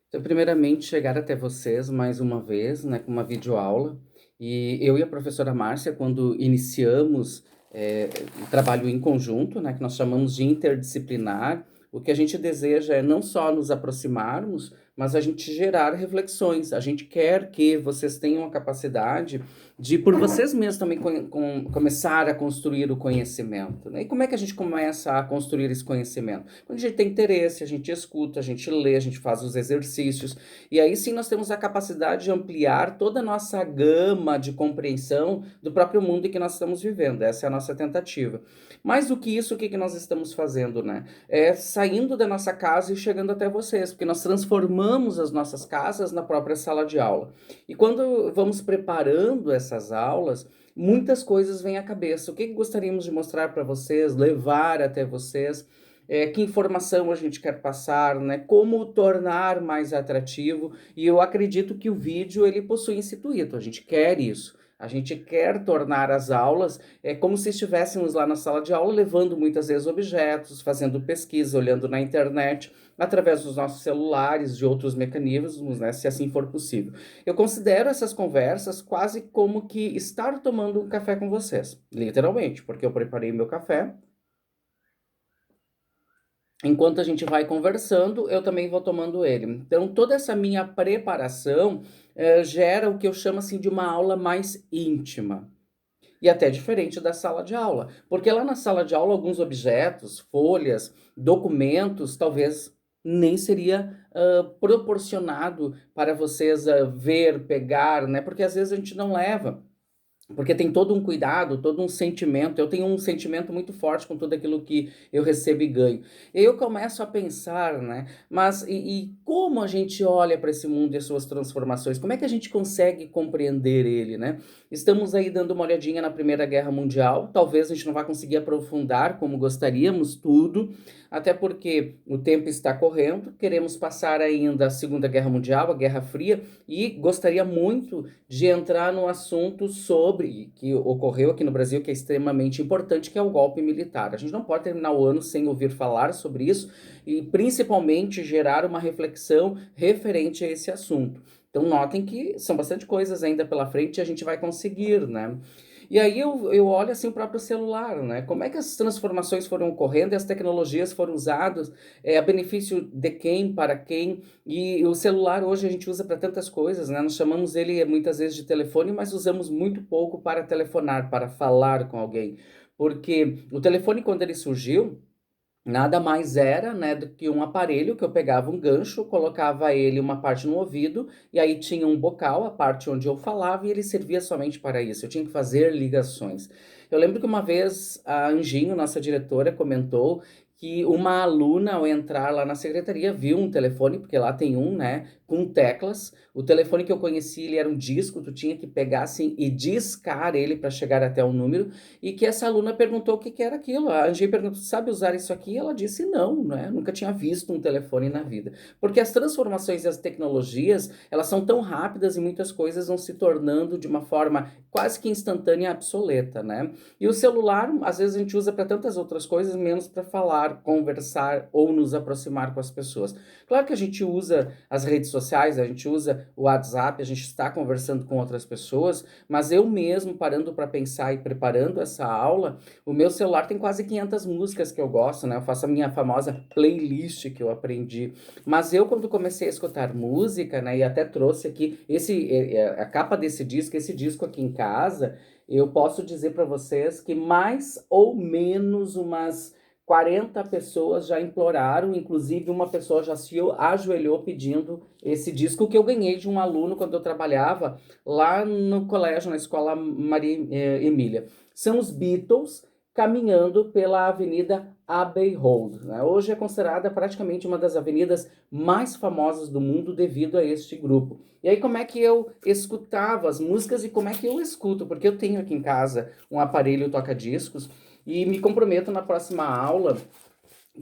Então, primeiramente, chegar até vocês mais uma vez, né, com uma videoaula. E eu e a professora Márcia, quando iniciamos o trabalho em conjunto, né, que nós chamamos de interdisciplinar, o que a gente deseja é não só nos aproximarmos, mas a gente gerar reflexões. A gente quer que vocês tenham a capacidade de, por vocês mesmos, também começar a construir o conhecimento. Né? E como é que a gente começa a construir esse conhecimento? Quando a gente tem interesse, a gente escuta, a gente lê, a gente faz os exercícios, e aí sim nós temos a capacidade de ampliar toda a nossa gama de compreensão do próprio mundo em que nós estamos vivendo. Essa é a nossa tentativa. Mais do que isso, o que nós estamos fazendo, né? É saindo da nossa casa e chegando até vocês, porque nós transformamos as nossas casas na própria sala de aula. E quando vamos preparando essas aulas, muitas coisas vêm à cabeça. O que gostaríamos de mostrar para vocês, levar até vocês? Que informação a gente quer passar, né? Como tornar mais atrativo. E eu acredito que o vídeo ele possui esse intuito. A gente quer isso. A gente quer tornar as aulas como se estivéssemos lá na sala de aula, levando muitas vezes objetos, fazendo pesquisa, olhando na internet, através dos nossos celulares, de outros mecanismos, né, se assim for possível. Eu considero essas conversas quase como que estar tomando um café com vocês, literalmente, porque eu preparei meu café. Enquanto a gente vai conversando, eu também vou tomando ele. Então, toda essa minha preparação gera o que eu chamo assim de uma aula mais íntima. E até diferente da sala de aula. Porque lá na sala de aula, alguns objetos, folhas, documentos, talvez nem seria proporcionado para vocês ver, pegar, né? Porque às vezes a gente não leva. Porque tem todo um cuidado, todo um sentimento. Eu tenho um sentimento muito forte com tudo aquilo que eu recebo e ganho. E eu começo a pensar, né? Mas e como a gente olha para esse mundo e as suas transformações? Como é que a gente consegue compreender ele, né? Estamos aí dando uma olhadinha na Primeira Guerra Mundial. Talvez a gente não vá conseguir aprofundar como gostaríamos tudo, até porque o tempo está correndo. Queremos passar ainda a Segunda Guerra Mundial, a Guerra Fria, e gostaria muito de entrar no assunto sobre que ocorreu aqui no Brasil, que é extremamente importante, que é o golpe militar. A gente não pode terminar o ano sem ouvir falar sobre isso e principalmente gerar uma reflexão referente a esse assunto. Então notem que são bastante coisas ainda pela frente e a gente vai conseguir, né? E aí eu olho assim o próprio celular, né? Como é que as transformações foram ocorrendo e as tecnologias foram usadas a benefício de quem, para quem. E o celular hoje a gente usa para tantas coisas, né? Nós chamamos ele muitas vezes de telefone, mas usamos muito pouco para telefonar, para falar com alguém. Porque o telefone, quando ele surgiu, nada mais era, né, do que um aparelho que eu pegava um gancho, colocava ele uma parte no ouvido, e aí tinha um bocal, a parte onde eu falava, e ele servia somente para isso. Eu tinha que fazer ligações. Eu lembro que uma vez a Anjinho, nossa diretora, comentou que uma aluna, ao entrar lá na secretaria, viu um telefone, porque lá tem um, né, com teclas. O telefone que eu conheci, ele era um disco, tu tinha que pegar assim e discar ele para chegar até o número, e que essa aluna perguntou o que que era aquilo. A Angie perguntou, sabe usar isso aqui? E ela disse não, né? Nunca tinha visto um telefone na vida. Porque as transformações e as tecnologias, elas são tão rápidas e muitas coisas vão se tornando de uma forma quase que instantânea e obsoleta, né? E o celular, às vezes a gente usa para tantas outras coisas, menos para falar, conversar ou nos aproximar com as pessoas. Claro que a gente usa as redes sociais, a gente usa o WhatsApp, a gente está conversando com outras pessoas, mas eu mesmo, parando para pensar e preparando essa aula, o meu celular tem quase 500 músicas que eu gosto, né? Eu faço a minha famosa playlist que eu aprendi. Mas eu, quando comecei a escutar música, né? E até trouxe aqui a capa desse disco, esse disco aqui em casa, eu posso dizer para vocês que mais ou menos umas 40 pessoas já imploraram, inclusive uma pessoa já se ajoelhou pedindo esse disco que eu ganhei de um aluno quando eu trabalhava lá no colégio, na escola Maria Emília. São os Beatles caminhando pela Avenida Abbey Road, né? Hoje é considerada praticamente uma das avenidas mais famosas do mundo devido a este grupo. E aí como é que eu escutava as músicas e como é que eu escuto? Porque eu tenho aqui em casa um aparelho toca-discos e me comprometo na próxima aula,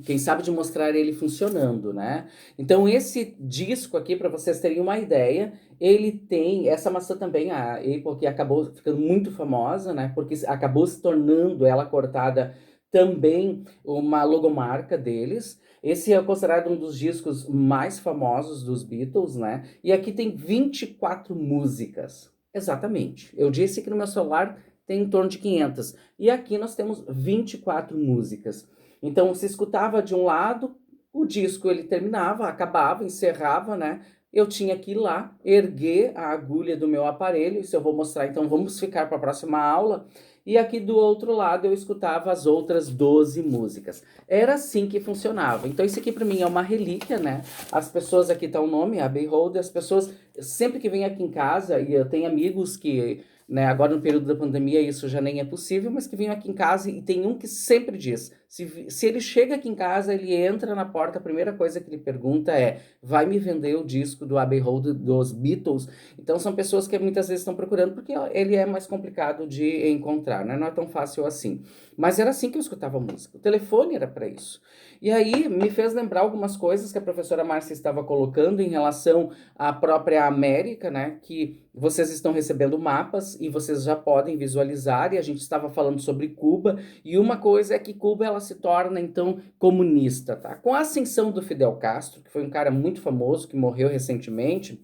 quem sabe, de mostrar ele funcionando, né? Então esse disco aqui, para vocês terem uma ideia, ele tem essa maçã também, a Apple, que acabou ficando muito famosa, né? Porque acabou se tornando ela cortada também uma logomarca deles. Esse é considerado um dos discos mais famosos dos Beatles, né? E aqui tem 24 músicas. Exatamente. Eu disse que no meu celular tem em torno de 500. E aqui nós temos 24 músicas. Então, se escutava de um lado, o disco ele terminava, acabava, encerrava, né? Eu tinha que ir lá, erguer a agulha do meu aparelho, isso eu vou mostrar, então vamos ficar para a próxima aula. E aqui do outro lado eu escutava as outras 12 músicas. Era assim que funcionava. Então isso aqui para mim é uma relíquia, né? As pessoas aqui tá o nome, Abbey Road, as pessoas sempre que vêm aqui em casa, e eu tenho amigos que, né, agora no período da pandemia isso já nem é possível, mas que vêm aqui em casa e tem um que sempre diz, se ele chega aqui em casa, ele entra na porta, a primeira coisa que ele pergunta é, vai me vender o disco do Abbey Road dos Beatles? Então são pessoas que muitas vezes estão procurando, porque ele é mais complicado de encontrar, né? Não é tão fácil assim. Mas era assim que eu escutava música. O telefone era para isso. E aí me fez lembrar algumas coisas que a professora Márcia estava colocando em relação à própria América, né? Que vocês estão recebendo mapas e vocês já podem visualizar, e a gente estava falando sobre Cuba, e uma coisa é que Cuba ela se torna então comunista, tá? Com a ascensão do Fidel Castro, que foi um cara muito famoso, que morreu recentemente,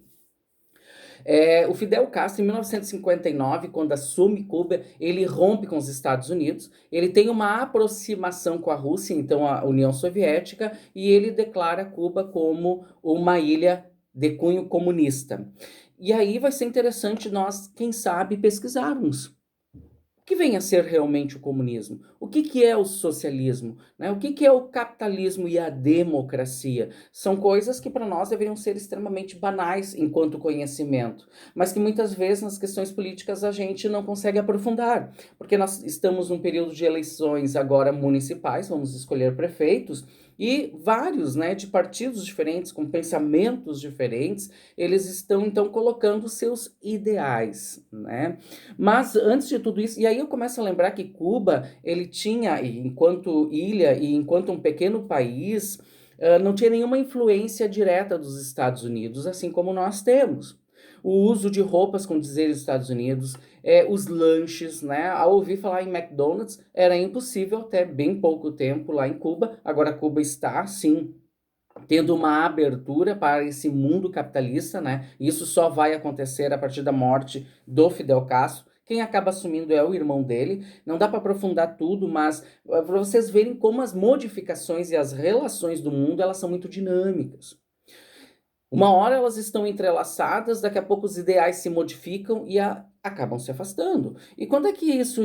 o Fidel Castro, em 1959, quando assume Cuba, ele rompe com os Estados Unidos, ele tem uma aproximação com a Rússia, então a União Soviética, e ele declara Cuba como uma ilha de cunho comunista. E aí vai ser interessante nós, quem sabe, pesquisarmos o que vem a ser realmente o comunismo? O que é o socialismo? Né? O que é o capitalismo e a democracia? São coisas que para nós deveriam ser extremamente banais enquanto conhecimento, mas que muitas vezes nas questões políticas a gente não consegue aprofundar, porque nós estamos num período de eleições agora municipais, vamos escolher prefeitos, e vários, né, de partidos diferentes, com pensamentos diferentes, eles estão então colocando seus ideais, né? Mas antes de tudo isso, e aí eu começo a lembrar que Cuba, ele tinha, enquanto ilha e enquanto um pequeno país, não tinha nenhuma influência direta dos Estados Unidos, assim como nós temos. O uso de roupas com dizeres dos Estados Unidos, os lanches, né? Ao ouvir falar em McDonald's, era impossível até bem pouco tempo lá em Cuba. Agora Cuba está, sim, tendo uma abertura para esse mundo capitalista, né? Isso só vai acontecer a partir da morte do Fidel Castro. Quem acaba assumindo é o irmão dele. Não dá para aprofundar tudo, mas para vocês verem como as modificações e as relações do mundo, elas são muito dinâmicas. Uma hora elas estão entrelaçadas, daqui a pouco os ideais se modificam e acabam se afastando. E quando é que isso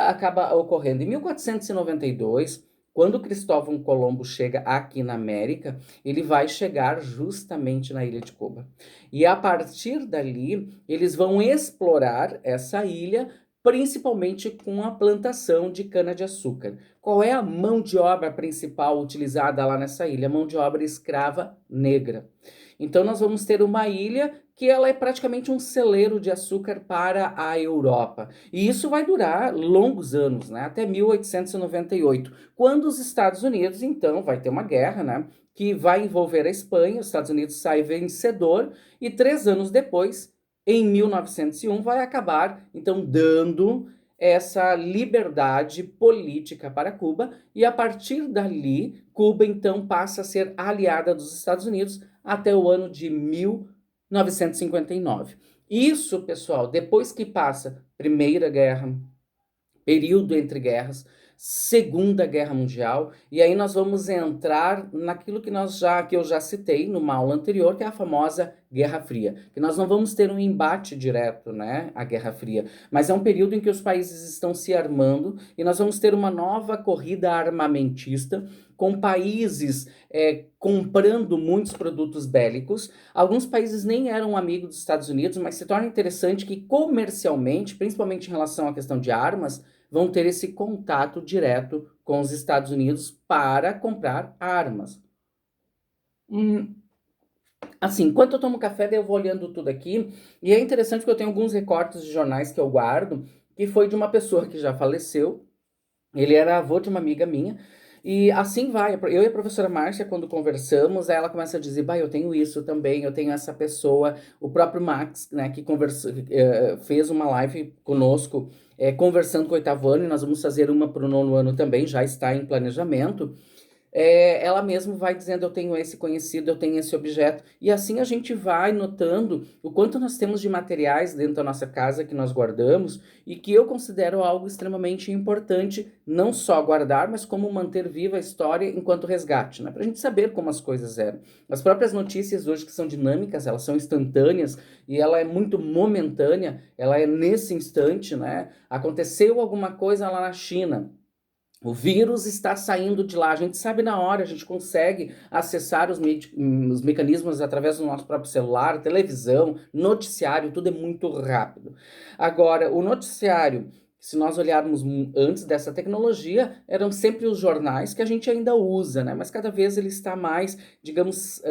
acaba ocorrendo? Em 1492, quando Cristóvão Colombo chega aqui na América, ele vai chegar justamente na ilha de Cuba. E a partir dali, eles vão explorar essa ilha, principalmente com a plantação de cana-de-açúcar. Qual é a mão de obra principal utilizada lá nessa ilha? A mão de obra escrava negra. Então nós vamos ter uma ilha que ela é praticamente um celeiro de açúcar para a Europa. E isso vai durar longos anos, né? Até 1898, quando os Estados Unidos, então, vai ter uma guerra, né? Que vai envolver a Espanha, os Estados Unidos sai vencedor, e 3 anos depois, em 1901, vai acabar, então, dando essa liberdade política para Cuba, e a partir dali, Cuba, então, passa a ser aliada dos Estados Unidos, até o ano de 1959. Isso, pessoal, depois que passa Primeira Guerra, período entre guerras, Segunda Guerra Mundial, e aí nós vamos entrar naquilo que eu já citei numa aula anterior, que é a famosa Guerra Fria, que nós não vamos ter um embate direto, né, a Guerra Fria, mas é um período em que os países estão se armando e nós vamos ter uma nova corrida armamentista com países comprando muitos produtos bélicos. Alguns países nem eram amigos dos Estados Unidos, mas se torna interessante que comercialmente, principalmente em relação à questão de armas, vão ter esse contato direto com os Estados Unidos para comprar armas. Assim, enquanto eu tomo café, daí eu vou olhando tudo aqui, e é interessante que eu tenho alguns recortes de jornais que eu guardo, que foi de uma pessoa que já faleceu, ele era avô de uma amiga minha, e assim vai. Eu e a professora Márcia, quando conversamos, ela começa a dizer, bah, eu tenho isso também, eu tenho essa pessoa. O próprio Max, né, que fez uma live conosco, conversando com o 8º ano, e nós vamos fazer uma para o 9º ano também, já está em planejamento. ela mesmo vai dizendo, eu tenho esse conhecido, eu tenho esse objeto, e assim a gente vai notando o quanto nós temos de materiais dentro da nossa casa que nós guardamos, e que eu considero algo extremamente importante, não só guardar, mas como manter viva a história enquanto resgate, né? Para a gente saber como as coisas eram. As próprias notícias hoje que são dinâmicas, elas são instantâneas, e ela é muito momentânea, ela é nesse instante, né? Aconteceu alguma coisa lá na China, o vírus está saindo de lá, a gente sabe na hora, a gente consegue acessar os mecanismos através do nosso próprio celular, televisão, noticiário, tudo é muito rápido. Agora, o noticiário, se nós olharmos antes dessa tecnologia, eram sempre os jornais que a gente ainda usa, né? Mas cada vez ele está mais, digamos,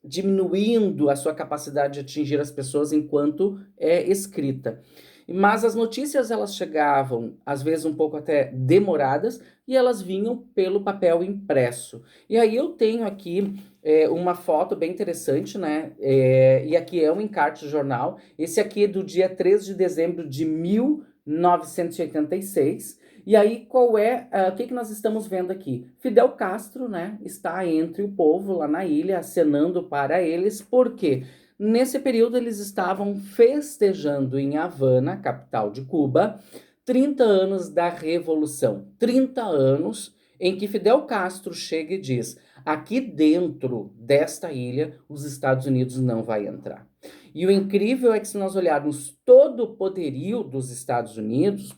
diminuindo a sua capacidade de atingir as pessoas enquanto é escrita. Mas as notícias elas chegavam, às vezes um pouco até demoradas, e elas vinham pelo papel impresso. E aí eu tenho aqui uma foto bem interessante, né? E aqui é um encarte de jornal. Esse aqui é do dia 3 de dezembro de 1986. E aí, o que nós estamos vendo aqui? Fidel Castro, né, está entre o povo lá na ilha, acenando para eles, por quê? Nesse período, eles estavam festejando em Havana, capital de Cuba, 30 anos da Revolução. 30 anos em que Fidel Castro chega e diz: aqui dentro desta ilha, os Estados Unidos não vai entrar. E o incrível é que, se nós olharmos todo o poderio dos Estados Unidos,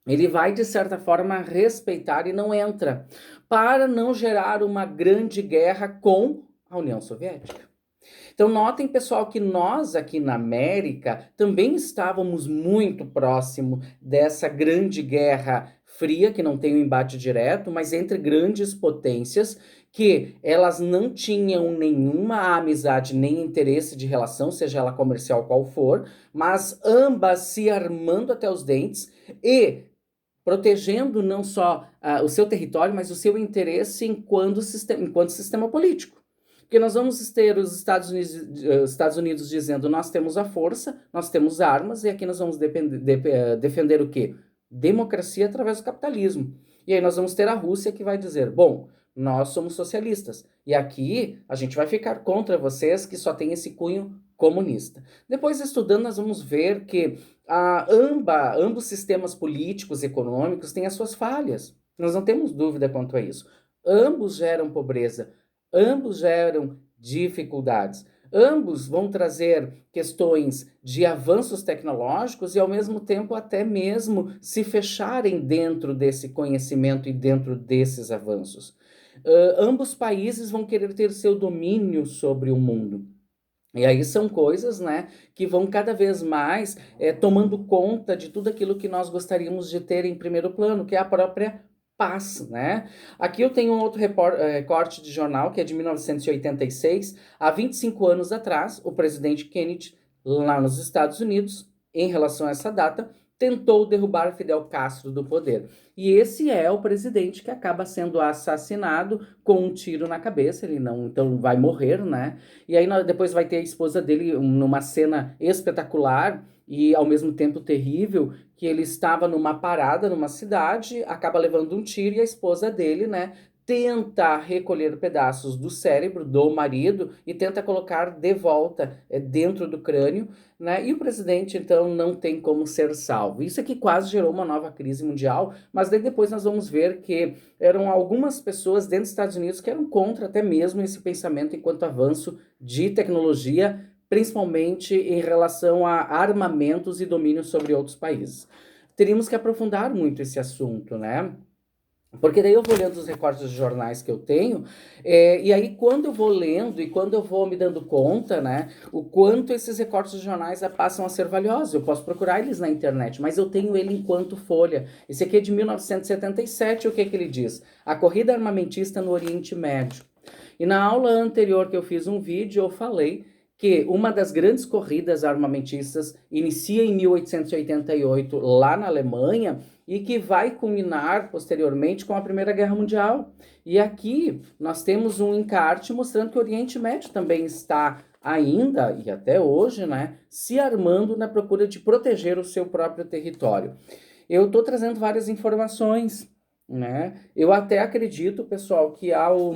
ele vai, de certa forma, respeitar e não entra, para não gerar uma grande guerra com a União Soviética. Então, notem, pessoal, que nós aqui na América também estávamos muito próximo dessa grande guerra fria, que não tem um embate direto, mas entre grandes potências, que elas não tinham nenhuma amizade nem interesse de relação, seja ela comercial qual for, mas ambas se armando até os dentes e protegendo não só o seu território, mas o seu interesse enquanto sistema político. Porque nós vamos ter os Estados Unidos dizendo: nós temos a força, nós temos armas, e aqui nós vamos defender o quê? Democracia através do capitalismo. E aí nós vamos ter a Rússia que vai dizer: bom, nós somos socialistas, e aqui a gente vai ficar contra vocês que só tem esse cunho comunista. Depois, estudando, nós vamos ver que ambos sistemas políticos e econômicos têm as suas falhas. Nós não temos dúvida quanto a isso. Ambos geram pobreza, ambos geram dificuldades, ambos vão trazer questões de avanços tecnológicos e, ao mesmo tempo, até mesmo se fecharem dentro desse conhecimento e dentro desses avanços. Ambos países vão querer ter seu domínio sobre o mundo. E aí são coisas, né, que vão cada vez mais tomando conta de tudo aquilo que nós gostaríamos de ter em primeiro plano, que é a própria paz, né? Aqui eu tenho um outro recorte de jornal, que é de 1986. Há 25 anos atrás, o presidente Kennedy, lá nos Estados Unidos, em relação a essa data, tentou derrubar Fidel Castro do poder. E esse é o presidente que acaba sendo assassinado com um tiro na cabeça. Ele não, então, vai morrer, né? E aí depois vai ter a esposa dele numa cena espetacular e ao mesmo tempo terrível, que ele estava numa parada numa cidade, acaba levando um tiro, e a esposa dele, né, tenta recolher pedaços do cérebro do marido e tenta colocar de volta dentro do crânio, né? E o presidente, então, não tem como ser salvo. Isso aqui quase gerou uma nova crise mundial, mas daí depois nós vamos ver que eram algumas pessoas dentro dos Estados Unidos que eram contra até mesmo esse pensamento enquanto avanço de tecnologia, principalmente em relação a armamentos e domínio sobre outros países. Teríamos que aprofundar muito esse assunto, né? Porque daí eu vou lendo os recortes de jornais que eu tenho, e aí quando eu vou lendo e quando eu vou me dando conta, né, o quanto esses recortes de jornais passam a ser valiosos. Eu posso procurar eles na internet, mas eu tenho ele enquanto folha. Esse aqui é de 1977, o que que ele diz? A corrida armamentista no Oriente Médio. E na aula anterior que eu fiz um vídeo, eu falei que uma das grandes corridas armamentistas inicia em 1888 lá na Alemanha e que vai culminar posteriormente com a Primeira Guerra Mundial. E aqui nós temos um encarte mostrando que o Oriente Médio também está ainda, e até hoje, né, se armando na procura de proteger o seu próprio território. Eu estou trazendo várias informações né? Eu até acredito, pessoal, que ao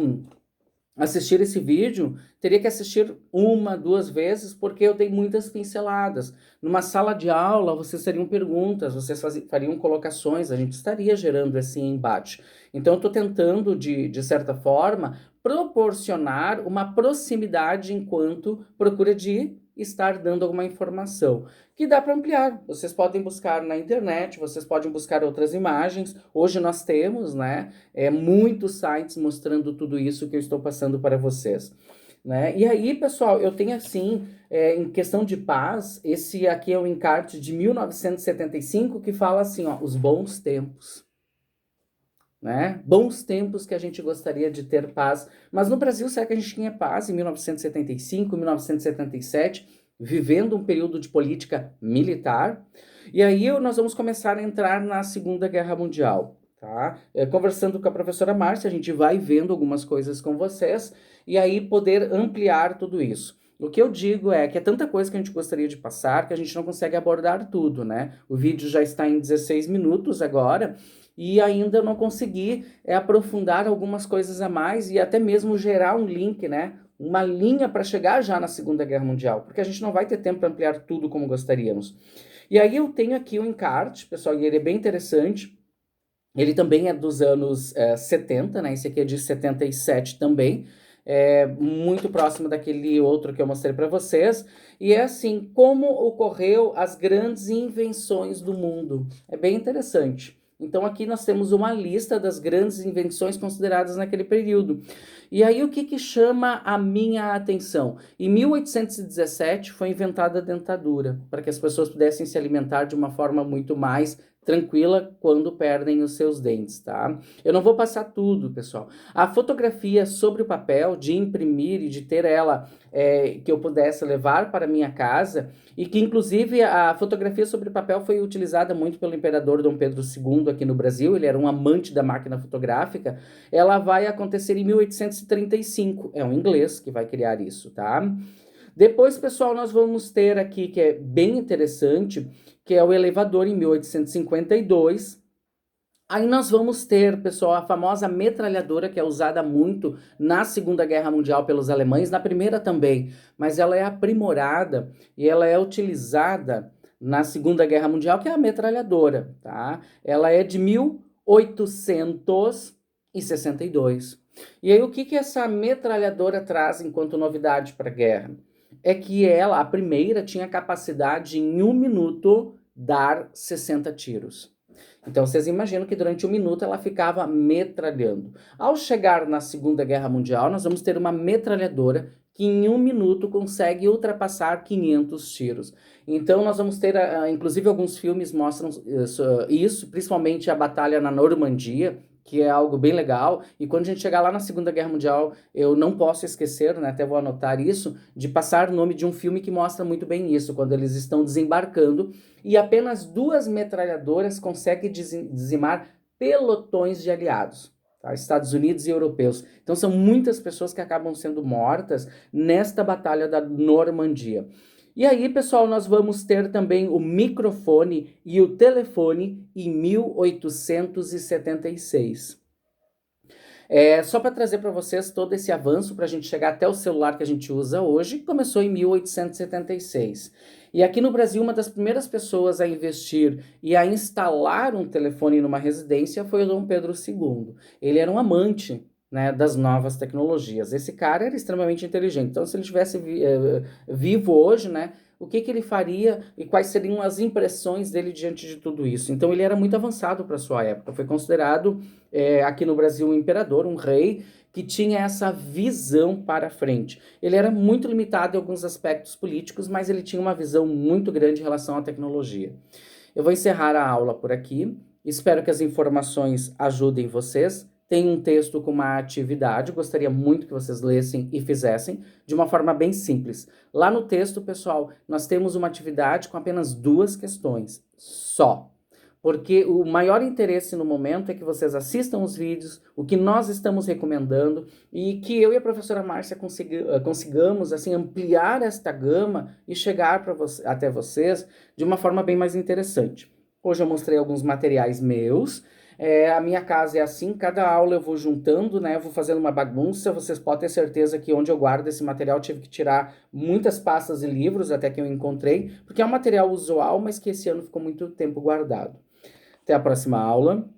assistir esse vídeo, teria que assistir uma, duas vezes, porque eu dei muitas pinceladas. Numa sala de aula, vocês teriam perguntas, vocês fariam colocações, a gente estaria gerando esse embate. Então, eu estou tentando, de certa forma, proporcionar uma proximidade enquanto procura de estar dando alguma informação, que dá para ampliar. Vocês podem buscar na internet, vocês podem buscar outras imagens. Hoje nós temos, né, muitos sites mostrando tudo isso que eu estou passando para vocês, né? E aí, pessoal, eu tenho assim, em questão de paz, esse aqui é o encarte de 1975 que fala assim, ó, os bons tempos. Né? Bons tempos que a gente gostaria de ter paz. Mas no Brasil, será que a gente tinha paz em 1975, 1977, vivendo um período de política militar? E aí nós vamos começar a entrar na Segunda Guerra Mundial. Tá? Conversando com a professora Márcia, a gente vai vendo algumas coisas com vocês e aí poder ampliar tudo isso. O que eu digo é que é tanta coisa que a gente gostaria de passar que a gente não consegue abordar tudo, né? O vídeo já está em 16 minutos agora, e ainda não consegui aprofundar algumas coisas a mais e até mesmo gerar um link, né? Uma linha para chegar já na Segunda Guerra Mundial, porque a gente não vai ter tempo para ampliar tudo como gostaríamos. E aí eu tenho aqui o encarte, pessoal, e ele é bem interessante. Ele também é dos anos 70, né? Esse aqui é de 77 também. Muito próximo daquele outro que eu mostrei para vocês. E é assim, como ocorreu as grandes invenções do mundo. É bem interessante. Então aqui nós temos uma lista das grandes invenções consideradas naquele período. E aí o que chama a minha atenção? Em 1817 foi inventada a dentadura, para que as pessoas pudessem se alimentar de uma forma muito mais tranquila quando perdem os seus dentes, tá? Eu não vou passar tudo, pessoal. A fotografia sobre o papel, de imprimir e de ter ela que eu pudesse levar para minha casa, e que inclusive a fotografia sobre o papel foi utilizada muito pelo imperador Dom Pedro II aqui no Brasil, ele era um amante da máquina fotográfica, ela vai acontecer em 1835, é um inglês que vai criar isso, tá? Depois, pessoal, nós vamos ter aqui, que é bem interessante, que é o elevador em 1852. Aí nós vamos ter, pessoal, a famosa metralhadora, que é usada muito na Segunda Guerra Mundial pelos alemães, na Primeira também, mas ela é aprimorada e ela é utilizada na Segunda Guerra Mundial, que é a metralhadora, tá? Ela é de 1862. E aí o que essa metralhadora traz enquanto novidade para a guerra? É que ela, a primeira, tinha capacidade em 1 minuto dar 60 tiros. Então vocês imaginam que durante 1 minuto ela ficava metralhando. Ao chegar na Segunda Guerra Mundial, nós vamos ter uma metralhadora que em 1 minuto consegue ultrapassar 500 tiros. Então nós vamos ter, inclusive alguns filmes mostram isso, principalmente a batalha na Normandia, que é algo bem legal. E quando a gente chegar lá na Segunda Guerra Mundial, eu não posso esquecer, né, até vou anotar isso, de passar o nome de um filme que mostra muito bem isso, quando eles estão desembarcando e apenas 2 metralhadoras conseguem dizimar pelotões de aliados, tá? Estados Unidos e europeus. Então são muitas pessoas que acabam sendo mortas nesta batalha da Normandia. E aí, pessoal, nós vamos ter também o microfone e o telefone em 1876. Só para trazer para vocês todo esse avanço para a gente chegar até o celular que a gente usa hoje, começou em 1876. E aqui no Brasil, uma das primeiras pessoas a investir e a instalar um telefone numa residência foi o Dom Pedro II. Ele era um amante, né, das novas tecnologias. Esse cara era extremamente inteligente. Então, se ele estivesse vivo hoje, né, o que ele faria e quais seriam as impressões dele diante de tudo isso? Então, ele era muito avançado para sua época. Foi considerado, aqui no Brasil, um imperador, um rei, que tinha essa visão para frente. Ele era muito limitado em alguns aspectos políticos, mas ele tinha uma visão muito grande em relação à tecnologia. Eu vou encerrar a aula por aqui. Espero que as informações ajudem vocês. Tem um texto com uma atividade, gostaria muito que vocês lessem e fizessem de uma forma bem simples. Lá no texto, pessoal, nós temos uma atividade com apenas 2 questões, só. Porque o maior interesse no momento é que vocês assistam os vídeos, o que nós estamos recomendando, e que eu e a professora Márcia consigamos assim, ampliar esta gama e chegar até vocês de uma forma bem mais interessante. Hoje eu mostrei alguns materiais meus, A minha casa é assim, cada aula eu vou juntando, né? Eu vou fazendo uma bagunça. Vocês podem ter certeza que onde eu guardo esse material eu tive que tirar muitas pastas e livros até que eu encontrei, porque é um material usual, mas que esse ano ficou muito tempo guardado. Até a próxima aula.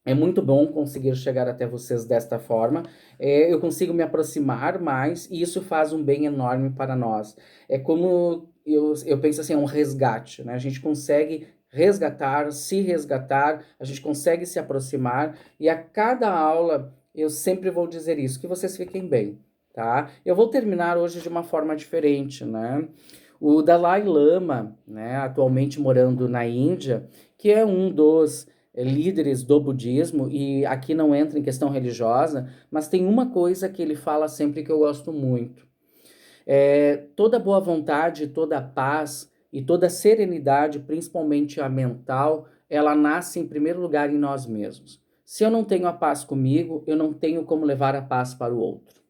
É muito bom conseguir chegar até vocês desta forma. Eu consigo me aproximar mais e isso faz um bem enorme para nós. É como eu penso assim, é um resgate, né? A gente consegue resgatar, se resgatar, a gente consegue se aproximar e a cada aula eu sempre vou dizer isso, que vocês fiquem bem, tá? Eu vou terminar hoje de uma forma diferente, né? O Dalai Lama, né, atualmente morando na Índia, que é um dos líderes do budismo, e aqui não entra em questão religiosa, mas tem uma coisa que ele fala sempre que eu gosto muito. Toda boa vontade, toda paz e toda serenidade, principalmente a mental, ela nasce em primeiro lugar em nós mesmos. Se eu não tenho a paz comigo, eu não tenho como levar a paz para o outro.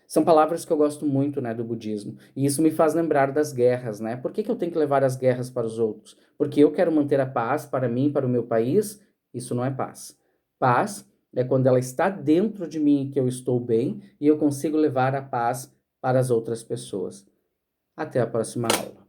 São palavras que eu gosto muito, né, do budismo. E isso me faz lembrar das guerras, né? Por que que eu tenho que levar as guerras para os outros? Porque eu quero manter a paz para mim, para o meu país? Isso não é paz. Paz é quando ela está dentro de mim que eu estou bem e eu consigo levar a paz para as outras pessoas. Até a próxima aula.